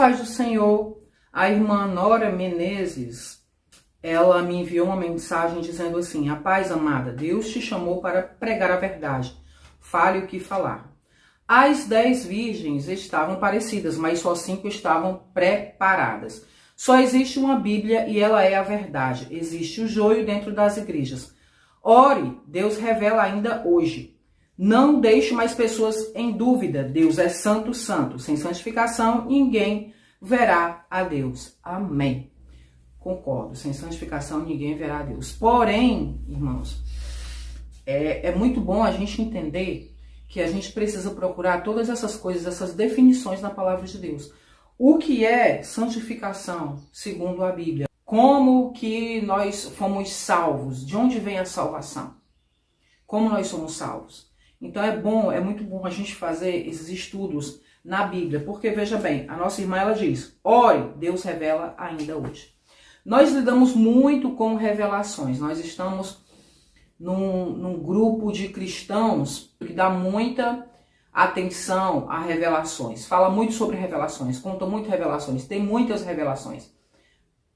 paz do Senhor. A irmã Nora Menezes, ela me enviou uma mensagem dizendo assim: a paz, amada, Deus te chamou para pregar a verdade. Fale o que falar. As 10 virgens estavam parecidas, mas só 5 estavam preparadas. Só existe uma Bíblia e ela é a verdade. Existe o joio dentro das igrejas. Ore, Deus revela ainda hoje. Não deixe mais pessoas em dúvida. Deus é santo, santo. Sem santificação, ninguém verá a Deus. Amém. Concordo. Sem santificação, ninguém verá a Deus. Porém, irmãos, é muito bom a gente entender que a gente precisa procurar todas essas coisas, essas definições na palavra de Deus. O que é santificação, segundo a Bíblia? Como que nós fomos salvos? De onde vem a salvação? Como nós somos salvos? Então é muito bom a gente fazer esses estudos na Bíblia, porque veja bem, a nossa irmã ela diz: ore, Deus revela ainda hoje. Nós lidamos muito com revelações, nós estamos num grupo de cristãos que dá muita atenção a revelações, fala muito sobre revelações, conta muito revelações, tem muitas revelações.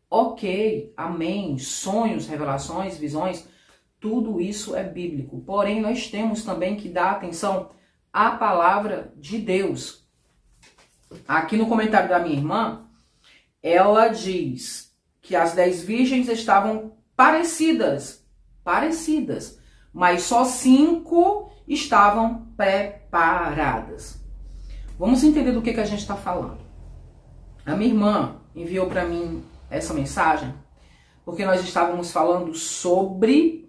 Ok, amém, sonhos, revelações, visões, tudo isso é bíblico. Porém, nós temos também que dar atenção à palavra de Deus. Aqui no comentário da minha irmã, ela diz que as 10 virgens estavam parecidas, mas só 5 estavam preparadas. Vamos entender do que a gente está falando. A minha irmã enviou para mim essa mensagem porque nós estávamos falando sobre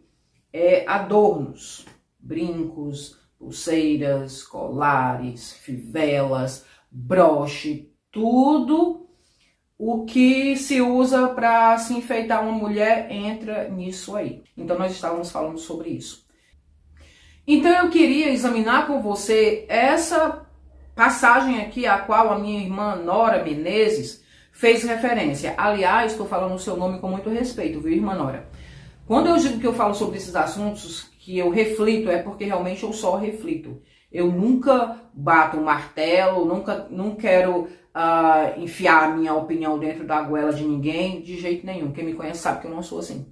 adornos, brincos, pulseiras, colares, fivelas, broche, tudo o que se usa para se enfeitar uma mulher entra nisso aí. Então nós estávamos falando sobre isso. Então eu queria examinar com você essa passagem aqui a qual a minha irmã Nora Menezes fez referência. Aliás, estou falando o seu nome com muito respeito, viu, irmã Nora? Quando eu digo que eu falo sobre esses assuntos, que eu reflito, é porque realmente eu só reflito. Eu nunca bato um martelo, não quero enfiar a minha opinião dentro da goela de ninguém, de jeito nenhum. Quem me conhece sabe que eu não sou assim.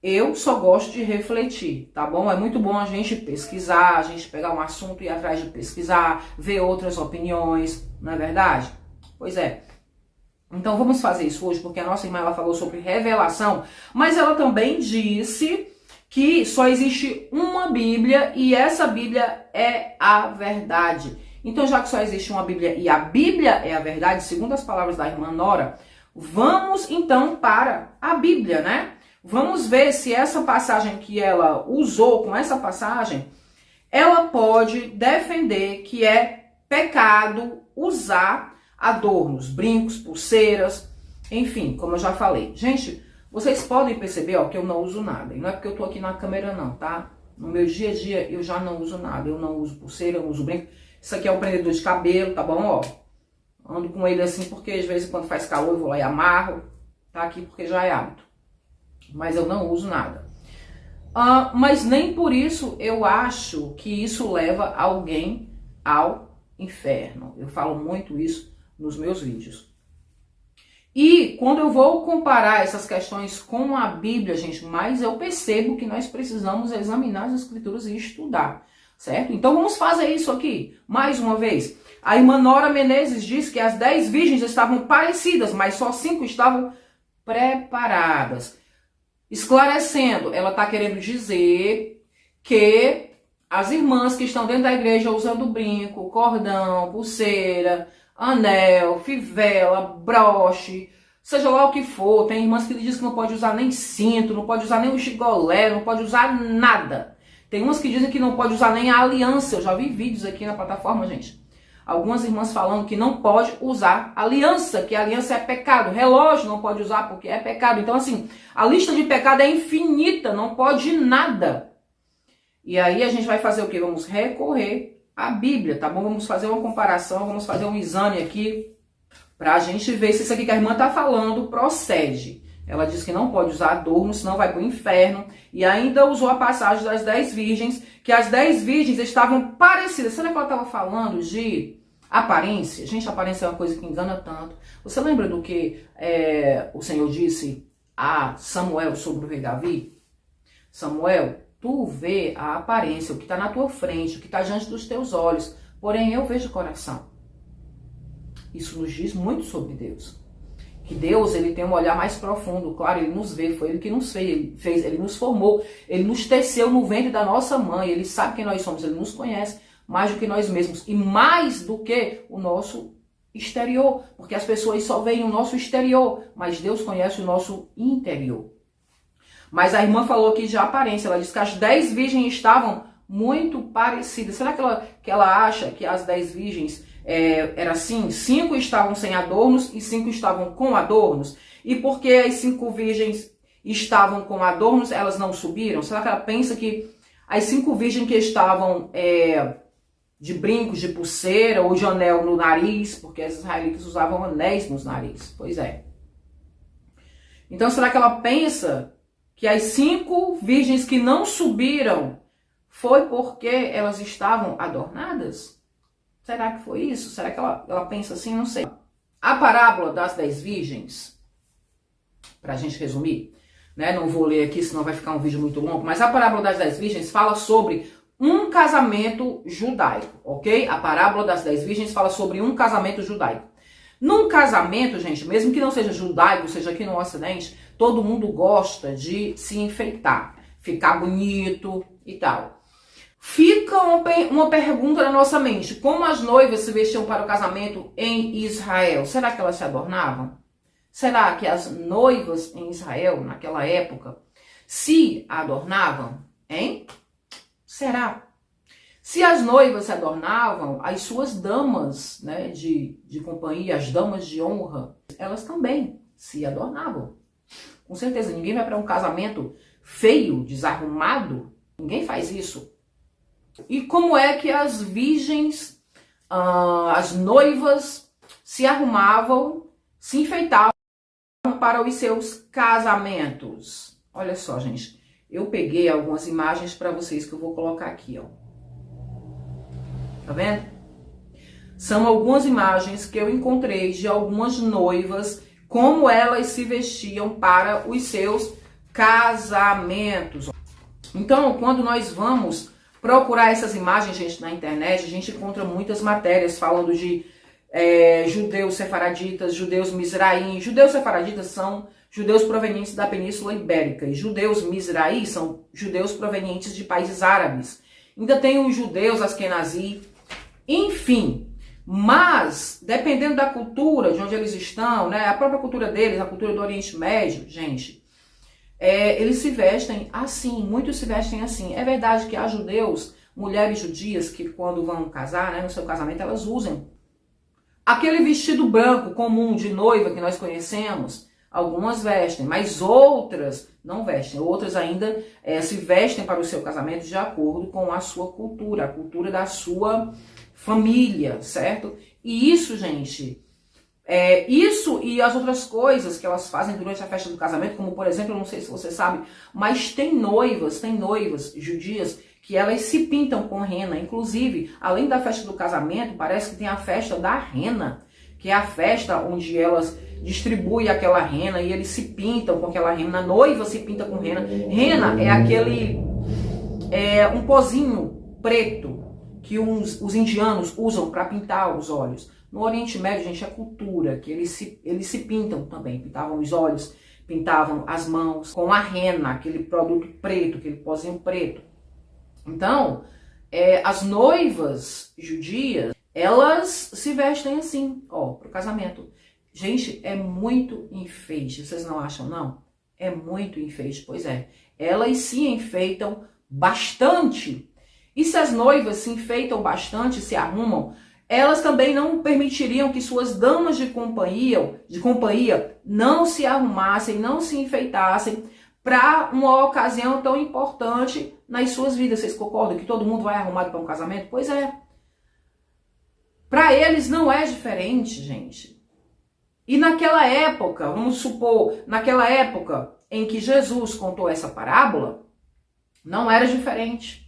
Eu só gosto de refletir, tá bom? É muito bom a gente pesquisar, a gente pegar um assunto e ir atrás de pesquisar, ver outras opiniões, não é verdade? Pois é. Então vamos fazer isso hoje, porque a nossa irmã ela falou sobre revelação, mas ela também disse que só existe uma Bíblia e essa Bíblia é a verdade. Então, já que só existe uma Bíblia e a Bíblia é a verdade, segundo as palavras da irmã Nora, vamos então para a Bíblia, né? Vamos ver se essa passagem que ela usou, com essa passagem, ela pode defender que é pecado usar adornos, brincos, pulseiras, enfim, como eu já falei. Gente, vocês podem perceber, ó, que eu não uso nada. E não é porque eu tô aqui na câmera não, tá? No meu dia a dia eu já não uso nada. Eu não uso pulseira, eu não uso brinco. Isso aqui é um prendedor de cabelo, tá bom? Ó, ando com ele assim porque às vezes quando faz calor eu vou lá e amarro. Tá aqui porque já é hábito. Mas eu não uso nada. Mas nem por isso eu acho que isso leva alguém ao inferno. Eu falo muito isso nos meus vídeos. E quando eu vou comparar essas questões com a Bíblia, gente, mais eu percebo que nós precisamos examinar as Escrituras e estudar, certo? Então vamos fazer isso aqui, mais uma vez. A irmã Nora Menezes diz que as 10 virgens estavam parecidas, mas só 5 estavam preparadas. Esclarecendo, ela está querendo dizer que as irmãs que estão dentro da igreja usando brinco, cordão, pulseira, anel, fivela, broche, seja lá o que for. Tem irmãs que dizem que não pode usar nem cinto, não pode usar nem o chigolé, não pode usar nada. Tem umas que dizem que não pode usar nem a aliança. Eu já vi vídeos aqui na plataforma, gente. Algumas irmãs falando que não pode usar aliança, que a aliança é pecado. Relógio não pode usar porque é pecado. Então, assim, a lista de pecado é infinita, não pode nada. E aí a gente vai fazer o quê? Vamos recorrer à Bíblia, tá bom? Vamos fazer uma comparação, vamos fazer um exame aqui pra gente ver se isso aqui que a irmã tá falando procede. Ela diz que não pode usar adorno, senão vai pro inferno. E ainda usou a passagem das 10 virgens, que as 10 virgens estavam parecidas. Será que ela estava falando de Aparência, gente, aparência é uma coisa que engana tanto. Você lembra do que o Senhor disse a Samuel sobre o rei Davi? Samuel, tu vê a aparência, o que está na tua frente, o que está diante dos teus olhos, porém eu vejo o coração. Isso nos diz muito sobre Deus. Que Deus, ele tem um olhar mais profundo, claro, ele nos vê, foi ele que nos fez, ele nos formou, ele nos teceu no ventre da nossa mãe, ele sabe quem nós somos, ele nos conhece mais do que nós mesmos e mais do que o nosso exterior, porque as pessoas só veem o nosso exterior, mas Deus conhece o nosso interior. Mas a irmã falou aqui de aparência, ela disse que as 10 virgens estavam muito parecidas. Será que ela acha que as 10 virgens era assim? 5 estavam sem adornos e 5 estavam com adornos? E porque as 5 virgens estavam com adornos, elas não subiram? Será que ela pensa que as 5 virgens que estavam de brincos, de pulseira ou de anel no nariz, porque as israelitas usavam anéis nos nariz? Pois é. Então será que ela pensa que as 5 virgens que não subiram foi porque elas estavam adornadas? Será que foi isso? Será que ela pensa assim? Não sei. A parábola das 10 virgens, pra gente resumir, né? Não vou ler aqui, senão vai ficar um vídeo muito longo, mas a parábola das 10 virgens fala sobre um casamento judaico, ok? A parábola das 10 virgens fala sobre um casamento judaico. Num casamento, gente, mesmo que não seja judaico, seja aqui no Ocidente, todo mundo gosta de se enfeitar, ficar bonito e tal. Fica uma pergunta na nossa mente: como as noivas se vestiam para o casamento em Israel? Será que elas se adornavam? Será que as noivas em Israel, naquela época, se adornavam? Hein? Será? Se as noivas se adornavam, as suas damas, né, de companhia, as damas de honra, elas também se adornavam. Com certeza, ninguém vai para um casamento feio, desarrumado. Ninguém faz isso. E como é que as virgens, as noivas, se arrumavam, se enfeitavam para os seus casamentos? Olha só, gente. Eu peguei algumas imagens para vocês que eu vou colocar aqui, ó. Tá vendo? São algumas imagens que eu encontrei de algumas noivas, como elas se vestiam para os seus casamentos. Então, quando nós vamos procurar essas imagens, gente, na internet, a gente encontra muitas matérias falando de judeus sefaraditas, judeus mizraim. Judeus sefaraditas são judeus provenientes da Península Ibérica, e judeus mizraí são judeus provenientes de países árabes. Ainda tem os judeus askenazi, enfim. Mas, dependendo da cultura, de onde eles estão, né, a própria cultura deles, a cultura do Oriente Médio, gente, eles se vestem assim, muitos se vestem assim. É verdade que há judeus, mulheres judias, que quando vão casar, né, no seu casamento, elas usam aquele vestido branco comum de noiva que nós conhecemos. Algumas vestem, mas outras não vestem. Outras ainda se vestem para o seu casamento de acordo com a sua cultura, a cultura da sua família, certo? E isso, gente, isso e as outras coisas que elas fazem durante a festa do casamento, como por exemplo, eu não sei se você sabe, mas tem noivas judias que elas se pintam com rena. Inclusive, além da festa do casamento, parece que tem a festa da rena, que é a festa onde elas distribuem aquela rena e eles se pintam com aquela rena. A noiva se pinta com rena. Rena é um pozinho preto que os indianos usam para pintar os olhos. No Oriente Médio, gente, é cultura, que eles se pintam também. Pintavam os olhos, pintavam as mãos com a rena, aquele produto preto, aquele pozinho preto. Então, as noivas judias, elas se vestem assim, ó, pro casamento. Gente, é muito enfeite, vocês não acham, não? É muito enfeite, pois é. Elas se enfeitam bastante. E se as noivas se enfeitam bastante, se arrumam, elas também não permitiriam que suas damas de companhia não se arrumassem, não se enfeitassem para uma ocasião tão importante nas suas vidas. Vocês concordam que todo mundo vai arrumado para um casamento? Pois é. Para eles não é diferente, gente. E naquela época, vamos supor, naquela época em que Jesus contou essa parábola, não era diferente.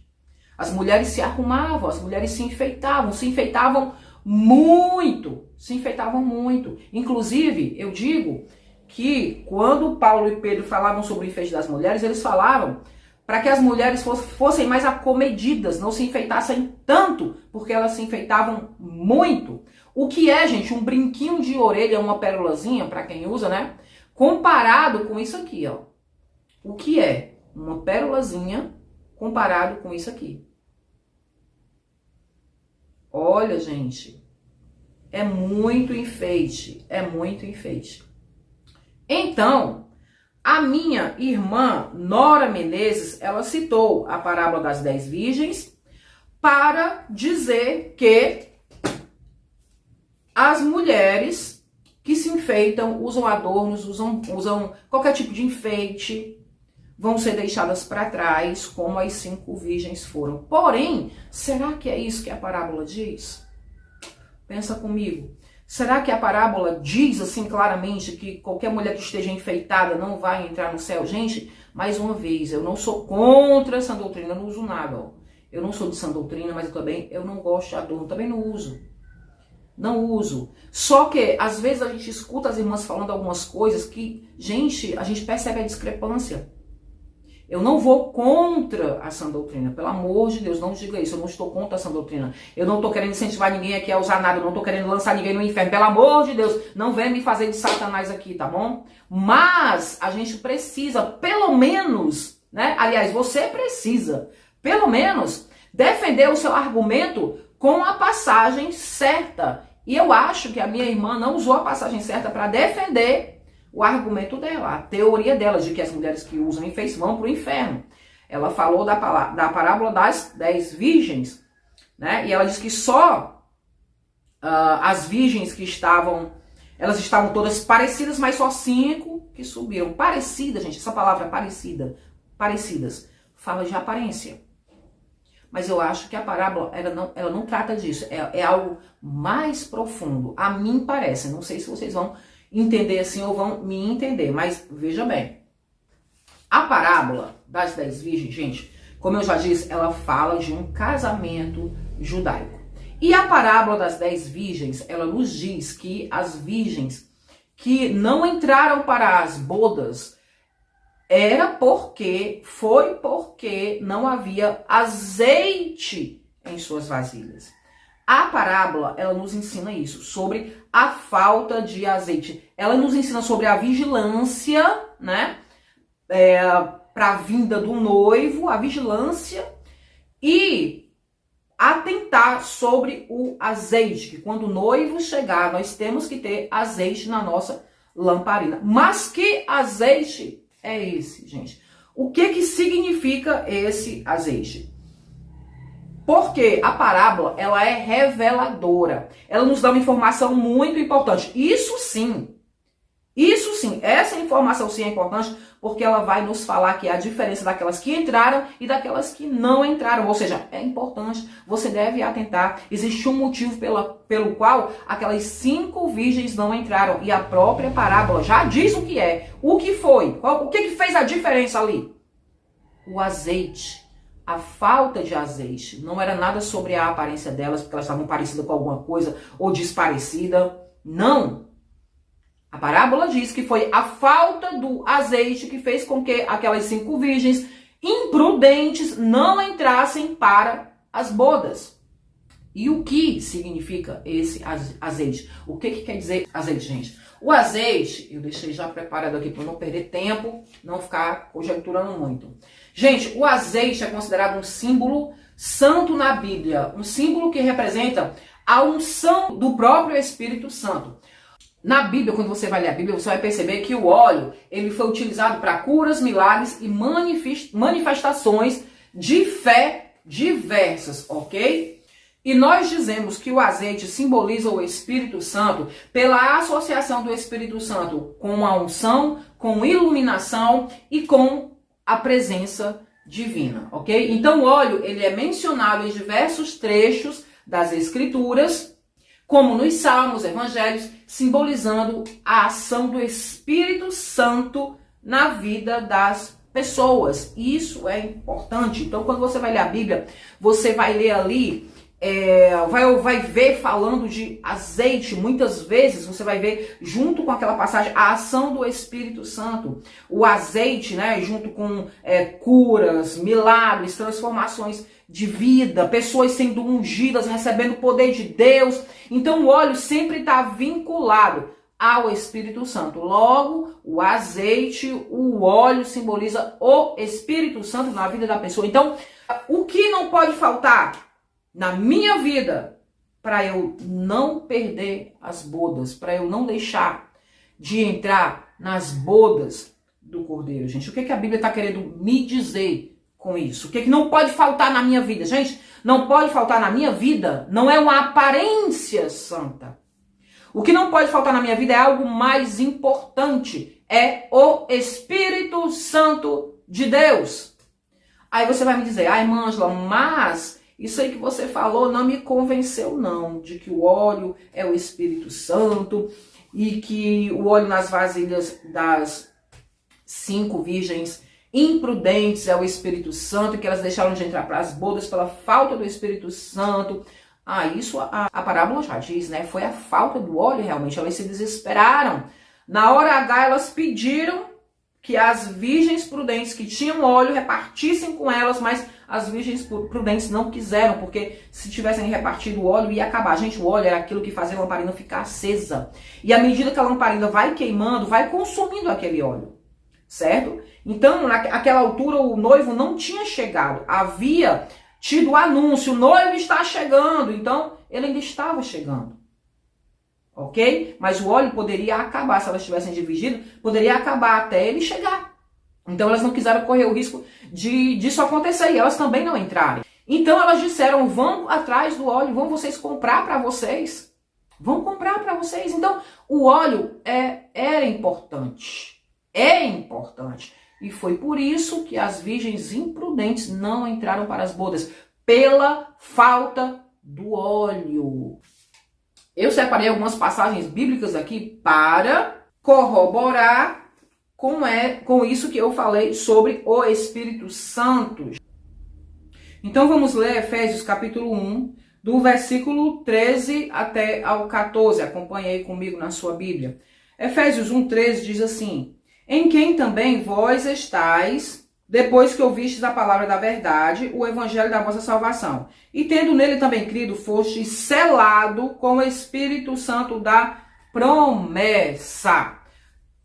As mulheres se arrumavam, as mulheres se enfeitavam muito, se enfeitavam muito. Inclusive, eu digo que quando Paulo e Pedro falavam sobre o enfeite das mulheres, eles falavam para que as mulheres fossem mais acomedidas, não se enfeitassem tanto, porque elas se enfeitavam muito. O que é, gente, um brinquinho de orelha, uma pérolazinha, para quem usa, né? Comparado com isso aqui, ó. O que é uma pérolazinha comparado com isso aqui? Olha, gente, é muito enfeite, é muito enfeite. Então, a minha irmã Nora Menezes, ela citou a parábola das 10 virgens para dizer que as mulheres que se enfeitam, usam adornos, usam qualquer tipo de enfeite, vão ser deixadas para trás, como as 5 virgens foram. Porém, será que é isso que a parábola diz? Pensa comigo. Será que a parábola diz assim claramente que qualquer mulher que esteja enfeitada não vai entrar no céu? Gente, mais uma vez, eu não sou contra essa doutrina, eu não uso nada. Ó. Eu não sou de sã doutrina, mas eu não gosto de adorno, também não uso. Não uso. Só que, às vezes, a gente escuta as irmãs falando algumas coisas que, gente, a gente percebe a discrepância. Eu não vou contra a sã doutrina. Pelo amor de Deus, não diga isso. Eu não estou contra a sã doutrina. Eu não estou querendo incentivar ninguém aqui a usar nada. Eu não estou querendo lançar ninguém no inferno. Pelo amor de Deus, não venha me fazer de Satanás aqui, tá bom? Mas a gente precisa, pelo menos, né? Aliás, você precisa, pelo menos, defender o seu argumento com a passagem certa. E eu acho que a minha irmã não usou a passagem certa para defender o argumento dela, a teoria dela de que as mulheres que usam enfeites vão para o inferno. Ela falou da parábola das 10 virgens, né? E ela disse que só as virgens que elas estavam todas parecidas, mas só 5 que subiram. Parecida, gente, essa palavra parecida, parecidas, fala de aparência. Mas eu acho que a parábola, ela não trata disso, é algo mais profundo, a mim parece. Não sei se vocês vão entender assim ou vão me entender, mas veja bem. A parábola das 10 virgens, gente, como eu já disse, ela fala de um casamento judaico. E a parábola das 10 virgens, ela nos diz que as virgens que não entraram para as bodas foi porque não havia azeite em suas vasilhas. A parábola, ela nos ensina isso, sobre a falta de azeite. Ela nos ensina sobre a vigilância, né? Para a vinda do noivo, a vigilância, e atentar sobre o azeite, que quando o noivo chegar, nós temos que ter azeite na nossa lamparina. Mas que azeite é esse, gente? O que significa esse azeite? Porque a parábola, ela é reveladora. Ela nos dá uma informação muito importante. Isso sim, essa informação sim é importante, porque ela vai nos falar que há a diferença daquelas que entraram e daquelas que não entraram. Ou seja, é importante, você deve atentar. Existe um motivo pelo qual aquelas 5 virgens não entraram. E a própria parábola já diz o que é. O que foi? O que fez a diferença ali? O azeite. A falta de azeite. Não era nada sobre a aparência delas, porque elas estavam parecidas com alguma coisa ou desparecida. Não. A parábola diz que foi a falta do azeite que fez com que aquelas 5 virgens imprudentes não entrassem para as bodas. E o que significa esse azeite? O que quer dizer azeite, gente? O azeite, eu deixei já preparado aqui para não perder tempo, não ficar conjecturando muito. Gente, o azeite é considerado um símbolo santo na Bíblia, um símbolo que representa a unção do próprio Espírito Santo. Na Bíblia, quando você vai ler a Bíblia, você vai perceber que o óleo ele foi utilizado para curas, milagres e manifestações de fé diversas, ok? E nós dizemos que o azeite simboliza o Espírito Santo pela associação do Espírito Santo com a unção, com iluminação e com a presença divina, ok? Então o óleo ele é mencionado em diversos trechos das Escrituras, como nos Salmos, Evangelhos, simbolizando a ação do Espírito Santo na vida das pessoas. Isso é importante. Então, quando você vai ler a Bíblia, você vai ler ali vai ver falando de azeite. Muitas vezes você vai ver, junto com aquela passagem, a ação do Espírito Santo. O azeite, né, junto com curas, milagres, transformações de vida, pessoas sendo ungidas, recebendo o poder de Deus. Então o óleo sempre está vinculado ao Espírito Santo. Logo, o azeite, o óleo simboliza o Espírito Santo na vida da pessoa. Então, o que não pode faltar na minha vida para eu não perder as bodas, para eu não deixar de entrar nas bodas do Cordeiro, gente? O que a Bíblia está querendo me dizer com isso? O que não pode faltar na minha vida? Gente, não pode faltar na minha vida não é uma aparência santa. O que não pode faltar na minha vida é algo mais importante. É o Espírito Santo de Deus. Aí você vai me dizer, irmã Ângela, mas isso aí que você falou não me convenceu não, de que o óleo é o Espírito Santo e que o óleo nas vasilhas das 5 virgens imprudentes é o Espírito Santo, que elas deixaram de entrar para as bodas pela falta do Espírito Santo. Isso a parábola já diz, né? Foi a falta do óleo realmente, elas se desesperaram. Na hora H elas pediram que as virgens prudentes que tinham óleo repartissem com elas, mas as virgens prudentes não quiseram, porque se tivessem repartido o óleo ia acabar. Gente, o óleo era aquilo que fazia a lamparina ficar acesa. E à medida que a lamparina vai queimando, vai consumindo aquele óleo, certo? Então, naquela altura, o noivo não tinha chegado. Havia tido o anúncio, o noivo está chegando. Então, ele ainda estava chegando. Ok? Mas o óleo poderia acabar, se elas tivessem dividido, poderia acabar até ele chegar. Então elas não quiseram correr o risco disso acontecer, e elas também não entraram. Então elas disseram, vão atrás do óleo, vão vocês comprar para vocês. Vão comprar para vocês. Então o óleo era importante. É importante. E foi por isso que as virgens imprudentes não entraram para as bodas, pela falta do óleo. Eu separei algumas passagens bíblicas aqui para corroborar com isso que eu falei sobre o Espírito Santo. Então vamos ler Efésios capítulo 1, do versículo 13 até ao 14. Acompanhe aí comigo na sua Bíblia. Efésios 1:13 diz assim: em quem também vós estáis, depois que ouvistes a palavra da verdade, o evangelho da vossa salvação. E tendo nele também crido, foste selado com o Espírito Santo da promessa,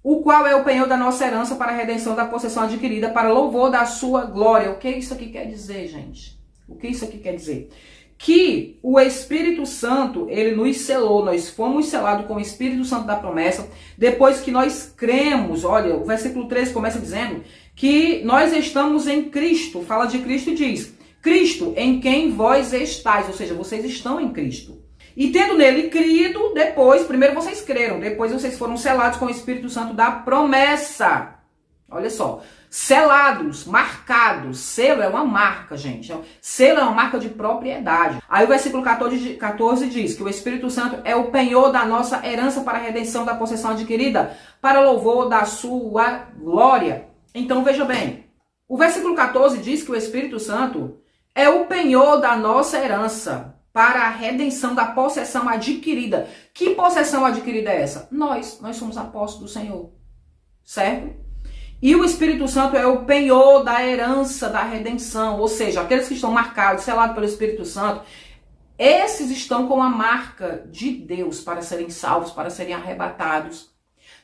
o qual é o penhor da nossa herança para a redenção da possessão adquirida, para louvor da sua glória. O que isso aqui quer dizer, gente? O que isso aqui quer dizer? Que o Espírito Santo, ele nos selou, nós fomos selados com o Espírito Santo da promessa, depois que nós cremos. Olha, o versículo 13 começa dizendo que nós estamos em Cristo, fala de Cristo e diz, Cristo em quem vós estáis, ou seja, vocês estão em Cristo. E tendo nele crido, depois, primeiro vocês creram, depois vocês foram selados com o Espírito Santo da promessa. Olha só, selados, marcados, selo é uma marca, gente. Selo é uma marca de propriedade. Aí o versículo 14 diz que o Espírito Santo é o penhor da nossa herança para a redenção da possessão adquirida, para louvor da sua glória. Então veja bem, o versículo 14 diz que o Espírito Santo é o penhor da nossa herança para a redenção da possessão adquirida. Que possessão adquirida é essa? Nós somos apóstolos do Senhor, certo? E o Espírito Santo é o penhor da herança da redenção, ou seja, aqueles que estão marcados, selados pelo Espírito Santo, esses estão com a marca de Deus para serem salvos, para serem arrebatados.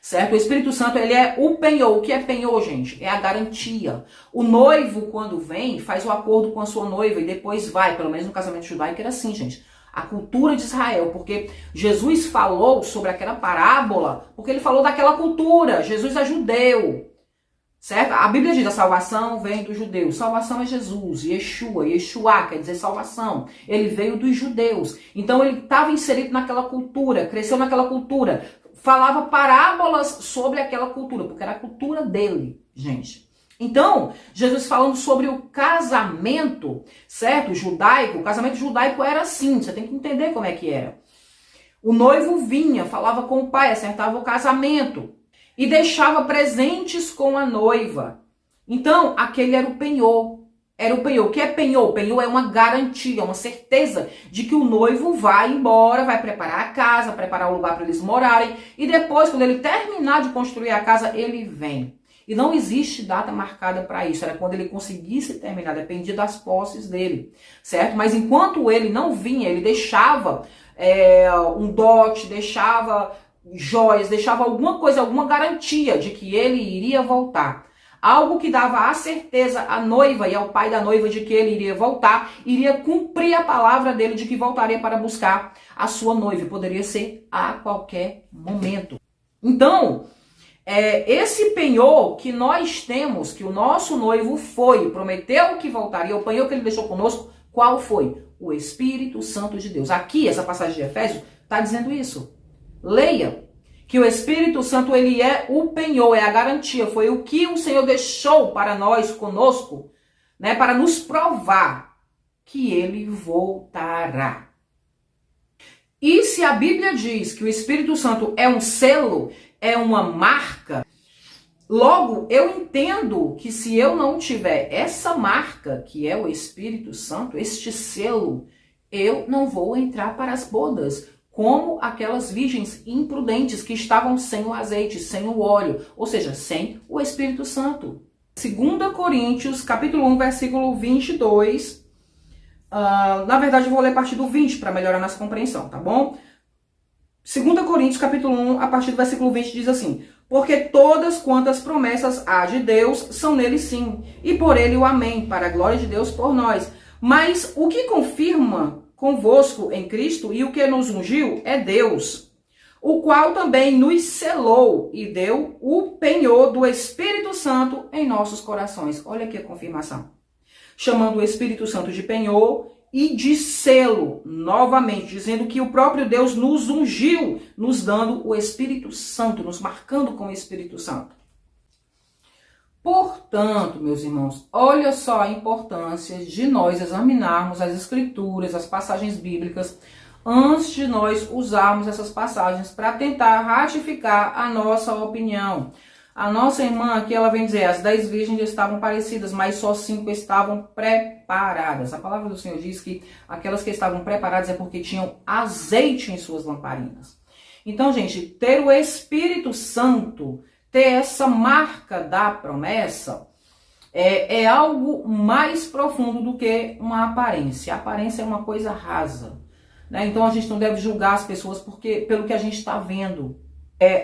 Certo? O Espírito Santo, ele é o penhor. O que é penhor, gente? É a garantia. O noivo, quando vem, faz o acordo com a sua noiva e depois vai. Pelo menos no casamento judaico era assim, gente. A cultura de Israel. Porque Jesus falou sobre aquela parábola, porque ele falou daquela cultura. Jesus é judeu. Certo? A Bíblia diz, a salvação vem dos judeus. Salvação é Jesus, Yeshua. Yeshua quer dizer salvação. Ele veio dos judeus. Então ele estava inserido naquela cultura, cresceu naquela cultura. Falava parábolas sobre aquela cultura, porque era a cultura dele, gente. Então, Jesus falando sobre o casamento, certo? Judaico, o casamento judaico era assim, você tem que entender como é que era. O noivo vinha, falava com o pai, acertava o casamento e deixava presentes com a noiva. Então, aquele era o penhor, Era o penhor. O que é penhor? Penhor é uma garantia, uma certeza de que o noivo vai embora, vai preparar a casa, preparar o lugar para eles morarem. E depois, quando ele terminar de construir a casa, ele vem. E não existe data marcada para isso. Era quando ele conseguisse terminar, dependia das posses dele, certo? Mas enquanto ele não vinha, ele deixava um dote, deixava joias, deixava alguma coisa, alguma garantia de que ele iria voltar. Algo que dava a certeza à noiva e ao pai da noiva de que ele iria voltar, iria cumprir a palavra dele de que voltaria para buscar a sua noiva. Poderia ser a qualquer momento. Então, esse penhor que nós temos, que o nosso noivo foi, prometeu que voltaria, o penhor que ele deixou conosco, qual foi? O Espírito Santo de Deus. Aqui, essa passagem de Efésios está dizendo isso. Leia. Que o Espírito Santo, ele é o penhor, é a garantia, foi o que o Senhor deixou para nós, conosco, né, para nos provar que ele voltará. E se a Bíblia diz que o Espírito Santo é um selo, é uma marca, logo eu entendo que se eu não tiver essa marca, que é o Espírito Santo, este selo, eu não vou entrar para as bodas, como aquelas virgens imprudentes que estavam sem o azeite, sem o óleo, ou seja, sem o Espírito Santo. 2 Coríntios, capítulo 1, versículo 22. Na verdade, eu vou ler a partir do 20 para melhorar nossa compreensão, tá bom? 2 Coríntios, capítulo 1, a partir do versículo 20, diz assim: porque todas quantas promessas há de Deus são nele sim, e por ele o amém, para a glória de Deus por nós. Mas o que confirma convosco em Cristo e o que nos ungiu é Deus, o qual também nos selou e deu o penhor do Espírito Santo em nossos corações. Olha aqui a confirmação. Chamando o Espírito Santo de penhor e de selo, novamente, dizendo que o próprio Deus nos ungiu, nos dando o Espírito Santo, nos marcando com o Espírito Santo. Portanto, meus irmãos, olha só a importância de nós examinarmos as escrituras, as passagens bíblicas, antes de nós usarmos essas passagens para tentar ratificar a nossa opinião. A nossa irmã aqui, ela vem dizer, as 10 virgens estavam parecidas, mas só 5 estavam preparadas. A palavra do Senhor diz que aquelas que estavam preparadas é porque tinham azeite em suas lamparinas. Então, gente, ter o Espírito Santo, ter essa marca da promessa, é algo mais profundo do que uma aparência. A aparência é uma coisa rasa, né? Então a gente não deve julgar as pessoas pelo que a gente está vendo.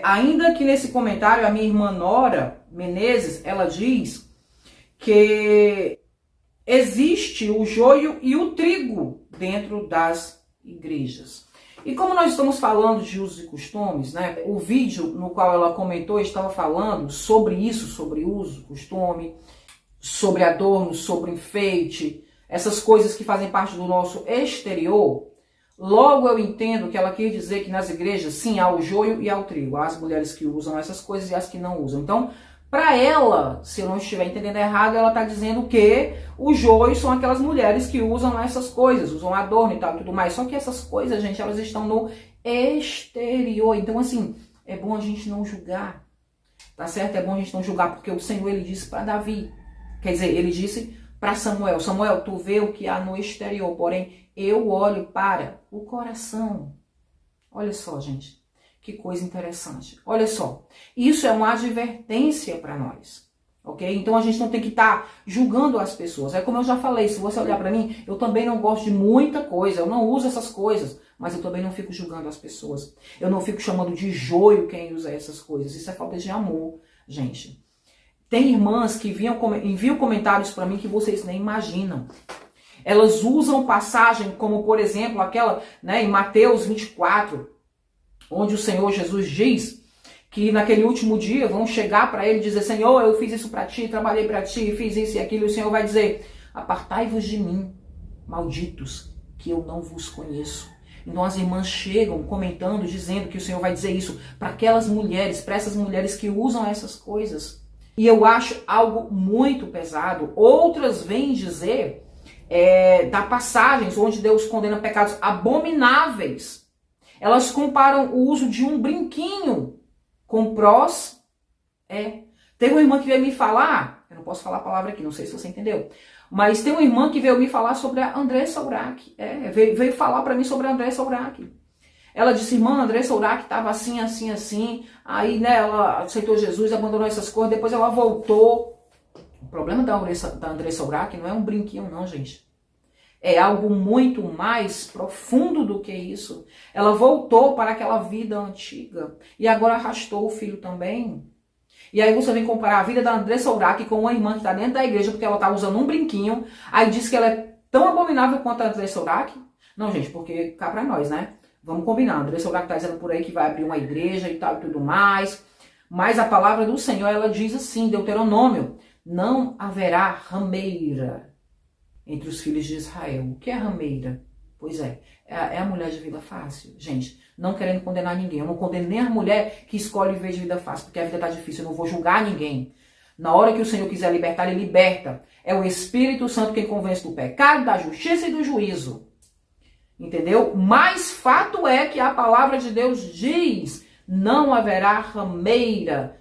Ainda que nesse comentário, a minha irmã Nora Menezes, ela diz que existe o joio e o trigo dentro das igrejas. E como nós estamos falando de usos e costumes, né? O vídeo no qual ela comentou estava falando sobre isso, sobre uso, costume, sobre adorno, sobre enfeite, essas coisas que fazem parte do nosso exterior. Logo eu entendo que ela quer dizer que nas igrejas, sim, há o joio e há o trigo. Há as mulheres que usam essas coisas e as que não usam. Então, para ela, se eu não estiver entendendo errado, ela está dizendo que o joio são aquelas mulheres que usam essas coisas, usam adorno e tal, tudo mais. Só que essas coisas, gente, elas estão no exterior. Então, assim, é bom a gente não julgar, tá certo? É bom a gente não julgar, porque o Senhor, ele disse para Davi, quer dizer, ele disse para Samuel, Samuel, tu vê o que há no exterior, porém, eu olho para o coração. Olha só, gente. Que coisa interessante. Olha só, isso é uma advertência para nós, ok? Então a gente não tem que estar julgando as pessoas. É como eu já falei, se você olhar para mim, eu também não gosto de muita coisa, eu não uso essas coisas, mas eu também não fico julgando as pessoas. Eu não fico chamando de joio quem usa essas coisas. Isso é falta de amor, gente. Tem irmãs que enviam comentários para mim que vocês nem imaginam. Elas usam passagem como, por exemplo, aquela, né, em Mateus 24, onde o Senhor Jesus diz que naquele último dia vão chegar para ele e dizer, Senhor, eu fiz isso para ti, trabalhei para ti, fiz isso e aquilo. E o Senhor vai dizer, apartai-vos de mim, malditos, que eu não vos conheço. Então as irmãs chegam comentando, dizendo que o Senhor vai dizer isso para aquelas mulheres, para essas mulheres que usam essas coisas. E eu acho algo muito pesado. Outras vêm dizer da passagens onde Deus condena pecados abomináveis. Elas comparam o uso de um brinquinho com prós. Teve uma irmã que veio me falar Eu não posso falar a palavra aqui, não sei se você entendeu. Mas tem uma irmã que veio me falar sobre a Andressa Urach. Veio falar para mim sobre a Andressa Urach. Ela disse, irmã, a Andressa Urach estava assim, assim, assim. Aí, né, ela aceitou Jesus, abandonou essas coisas, depois ela voltou. O problema da Andressa Urach não é um brinquinho, não, gente. É algo muito mais profundo do que isso. Ela voltou para aquela vida antiga e agora arrastou o filho também. E aí você vem comparar a vida da Andressa Urach com uma irmã que está dentro da igreja porque ela está usando um brinquinho. Aí diz que ela é tão abominável quanto a Andressa Urach. Não, gente, porque cá pra nós, né? Vamos combinar. A Andressa Urach está dizendo por aí que vai abrir uma igreja e tal e tudo mais. Mas a palavra do Senhor, ela diz assim, Deuteronômio, não haverá rameira entre os filhos de Israel. O que é rameira? Pois é a mulher de vida fácil. Gente, não querendo condenar ninguém. Eu não condeno nem a mulher que escolhe viver de vida fácil, porque a vida tá difícil. Eu não vou julgar ninguém. Na hora que o Senhor quiser libertar, Ele liberta. É o Espírito Santo quem convence do pecado, da justiça e do juízo. Entendeu? Mas fato é que a palavra de Deus diz, não haverá rameira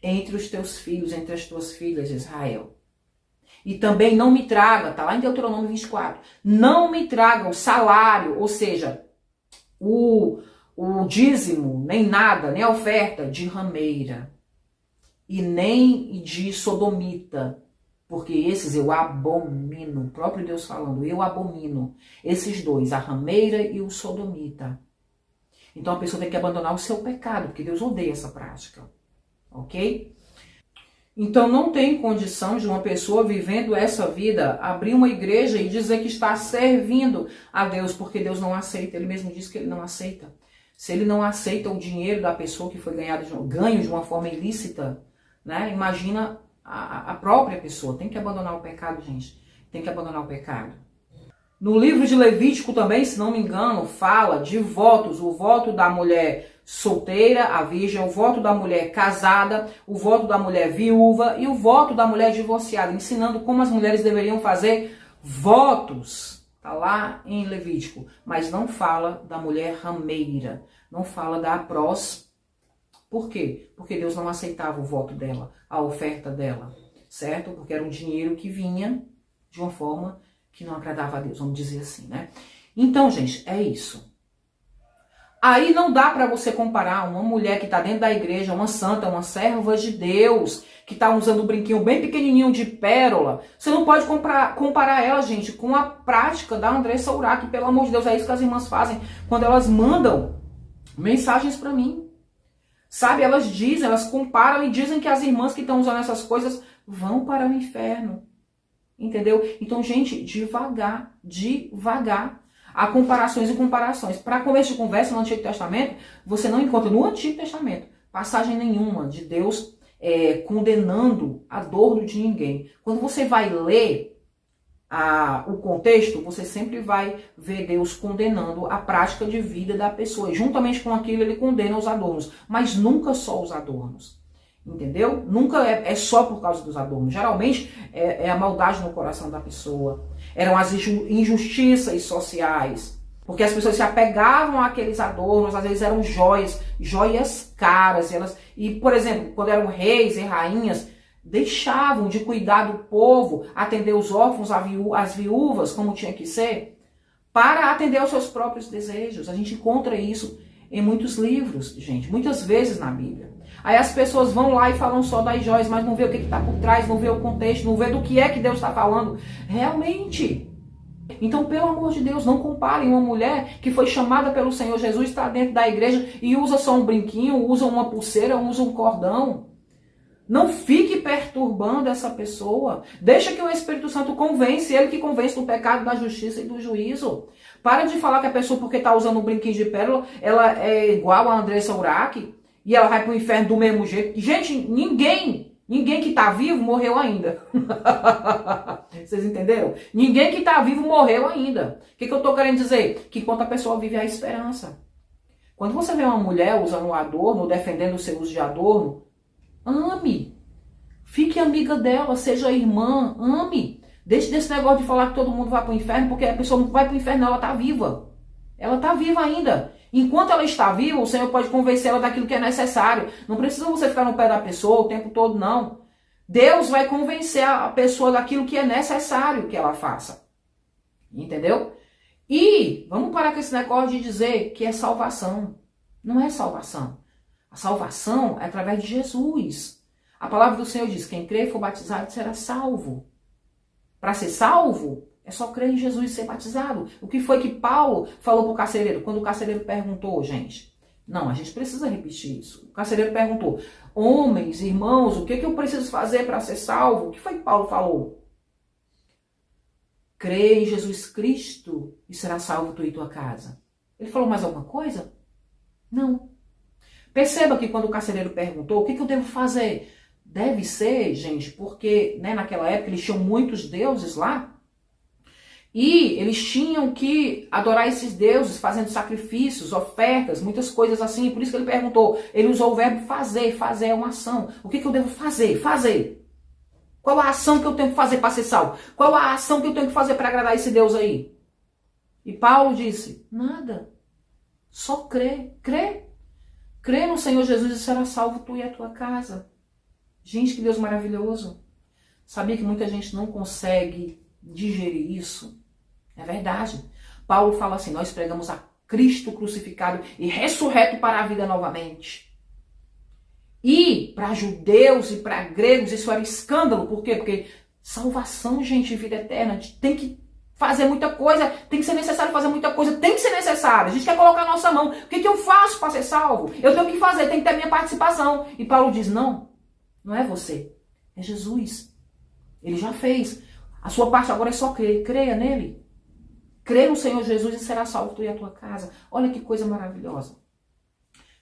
entre os teus filhos, entre as tuas filhas, Israel. E também não me traga, tá lá em Deuteronômio 24, não me traga o salário, ou seja, o dízimo, nem nada, nem a oferta de rameira. E nem de sodomita, porque esses eu abomino, o próprio Deus falando, eu abomino. Esses dois, a rameira e o sodomita. Então a pessoa tem que abandonar o seu pecado, porque Deus odeia essa prática, ok? Então não tem condição de uma pessoa vivendo essa vida abrir uma igreja e dizer que está servindo a Deus, porque Deus não aceita. Ele mesmo diz que ele não aceita. Se ele não aceita o dinheiro da pessoa que foi ganho de uma forma ilícita, né? Imagina a própria pessoa. Tem que abandonar o pecado, gente. Tem que abandonar o pecado. No livro de Levítico também, se não me engano, fala de votos. O voto da mulher solteira, a virgem, o voto da mulher casada, o voto da mulher viúva e o voto da mulher divorciada, ensinando como as mulheres deveriam fazer votos. Está lá em Levítico, mas não fala da mulher rameira, não fala da aprós. Por quê? Porque Deus não aceitava o voto dela, a oferta dela, certo? Porque era um dinheiro que vinha de uma forma que não agradava a Deus, vamos dizer assim, né? Então, gente, é isso. Aí não dá para você comparar uma mulher que está dentro da igreja, uma santa, uma serva de Deus, que está usando um brinquinho bem pequenininho de pérola. Você não pode comparar ela, gente, com a prática da Andressa Urach, pelo amor de Deus. É isso que as irmãs fazem quando elas mandam mensagens para mim. Sabe, elas dizem, elas comparam e dizem que as irmãs que estão usando essas coisas vão para o inferno. Entendeu? Então, gente, devagar, devagar. Há comparações e comparações. Para começo de conversa no Antigo Testamento, você não encontra no Antigo Testamento passagem nenhuma de Deus condenando a dor de ninguém. Quando você vai ler o contexto, você sempre vai ver Deus condenando a prática de vida da pessoa. E juntamente com aquilo ele condena os adornos, mas nunca só os adornos. Entendeu? Nunca é só por causa dos adornos. Geralmente é a maldade no coração da pessoa. Eram as injustiças sociais. Porque as pessoas se apegavam àqueles adornos, às vezes eram joias caras. E, por exemplo, quando eram reis e rainhas, deixavam de cuidar do povo, atender os órfãos, as viúvas, como tinha que ser, para atender aos seus próprios desejos. A gente encontra isso em muitos livros, gente, muitas vezes na Bíblia. Aí as pessoas vão lá e falam só das joias, mas não vê o que está por trás, não vê o contexto, não vê do que é que Deus está falando realmente. Então, pelo amor de Deus, não comparem uma mulher que foi chamada pelo Senhor Jesus, está dentro da igreja e usa só um brinquinho, usa uma pulseira, usa um cordão. Não fique perturbando essa pessoa. Deixa que o Espírito Santo convence, ele que convence do pecado, da justiça e do juízo. Para de falar que a pessoa, porque está usando um brinquinho de pérola, ela é igual a Andressa Urach e ela vai para o inferno do mesmo jeito. Gente, ninguém que está vivo morreu ainda. Vocês entenderam? Ninguém que está vivo morreu ainda. O que eu estou querendo dizer? Que enquanto a pessoa vive a esperança. Quando você vê uma mulher usando um adorno, defendendo o seu uso de adorno, ame. Fique amiga dela, seja irmã, ame. Deixe desse negócio de falar que todo mundo vai para o inferno, porque a pessoa não vai para o inferno, ela está viva. Ela está viva ainda. Enquanto ela está viva, o Senhor pode convencer ela daquilo que é necessário. Não precisa você ficar no pé da pessoa o tempo todo, não. Deus vai convencer a pessoa daquilo que é necessário que ela faça. Entendeu? E vamos parar com esse negócio de dizer que é salvação. Não é salvação. A salvação é através de Jesus. A palavra do Senhor diz, quem crê e for batizado será salvo. Para ser salvo, é só crer em Jesus e ser batizado. O que foi que Paulo falou para o carcereiro? Quando o carcereiro perguntou, gente. Não, a gente precisa repetir isso. O carcereiro perguntou, homens, irmãos, o que eu preciso fazer para ser salvo? O que foi que Paulo falou? Crê em Jesus Cristo e será salvo tu e tua casa. Ele falou mais alguma coisa? Não. Perceba que quando o carcereiro perguntou, o que eu devo fazer? Deve ser, gente, porque naquela época eles tinham muitos deuses lá. E eles tinham que adorar esses deuses, fazendo sacrifícios, ofertas, muitas coisas assim. Por isso que ele perguntou. Ele usou o verbo fazer. Fazer é uma ação. O que eu devo fazer? Fazer. Qual a ação que eu tenho que fazer para ser salvo? Qual a ação que eu tenho que fazer para agradar esse Deus aí? E Paulo disse, nada. Só crê. Crê. Crê no Senhor Jesus e será salvo tu e a tua casa. Gente, que Deus maravilhoso. Sabia que muita gente não consegue digerir isso? É verdade. Paulo fala assim, nós pregamos a Cristo crucificado e ressurreto para a vida novamente. E para judeus e para gregos isso era escândalo. Por quê? Porque salvação, gente, vida eterna, tem que fazer muita coisa, tem que ser necessário fazer muita coisa, tem que ser necessário. A gente quer colocar a nossa mão. O que eu faço para ser salvo? Eu tenho que fazer, tem que ter a minha participação. E Paulo diz, não é você, é Jesus. Ele já fez. A sua parte agora é só crer. Creia nele. Crê no Senhor Jesus e será salvo tu e a tua casa. Olha que coisa maravilhosa.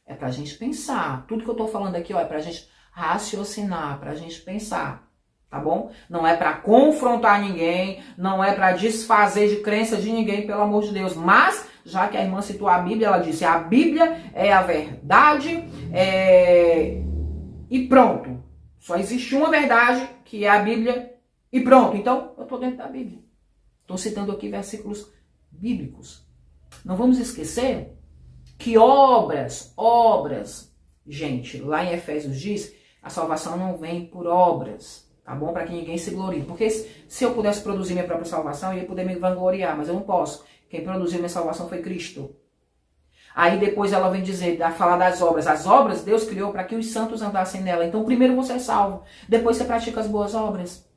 É pra gente pensar. Tudo que eu tô falando aqui, ó, é pra gente raciocinar, pra gente pensar. Tá bom? Não é pra confrontar ninguém, não é pra desfazer de crenças de ninguém, pelo amor de Deus. Mas, já que a irmã citou a Bíblia, ela disse, a Bíblia é a verdade, e pronto. Só existe uma verdade, que é a Bíblia, e pronto. Então, eu tô dentro da Bíblia. Estou citando aqui versículos bíblicos. Não vamos esquecer que obras, gente, lá em Efésios diz, a salvação não vem por obras, tá bom? Para que ninguém se glorie. Porque se eu pudesse produzir minha própria salvação, eu ia poder me vangloriar, mas eu não posso. Quem produziu minha salvação foi Cristo. Aí depois ela vem dizer, falar das obras. As obras Deus criou para que os santos andassem nela. Então primeiro você é salvo, depois você pratica as boas obras.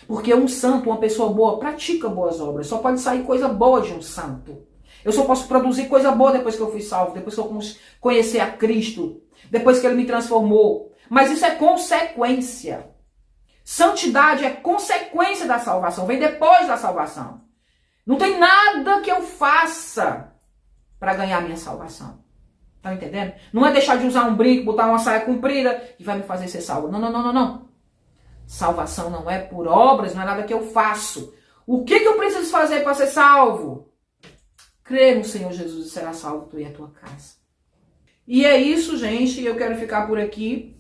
Porque um santo, uma pessoa boa, pratica boas obras. Só pode sair coisa boa de um santo. Eu só posso produzir coisa boa depois que eu fui salvo, depois que eu conhecer a Cristo, depois que Ele me transformou. Mas isso é consequência. Santidade é consequência da salvação, vem depois da salvação. Não tem nada que eu faça para ganhar minha salvação. Tá entendendo? Não é deixar de usar um brinco, botar uma saia comprida que vai me fazer ser salvo. Não. Salvação não é por obras, não é nada que eu faço. O que eu preciso fazer para ser salvo? Crer no Senhor Jesus e será salvo tu e a tua casa. E é isso, gente. Eu quero ficar por aqui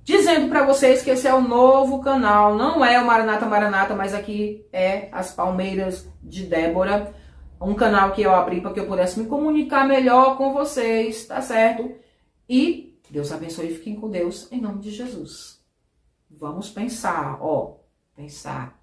dizendo para vocês que esse é o novo canal. Não é o Maranata, mas aqui é as Palmeiras de Débora. Um canal que eu abri para que eu pudesse me comunicar melhor com vocês, tá certo? E Deus abençoe e fiquem com Deus em nome de Jesus. Vamos pensar, pensar.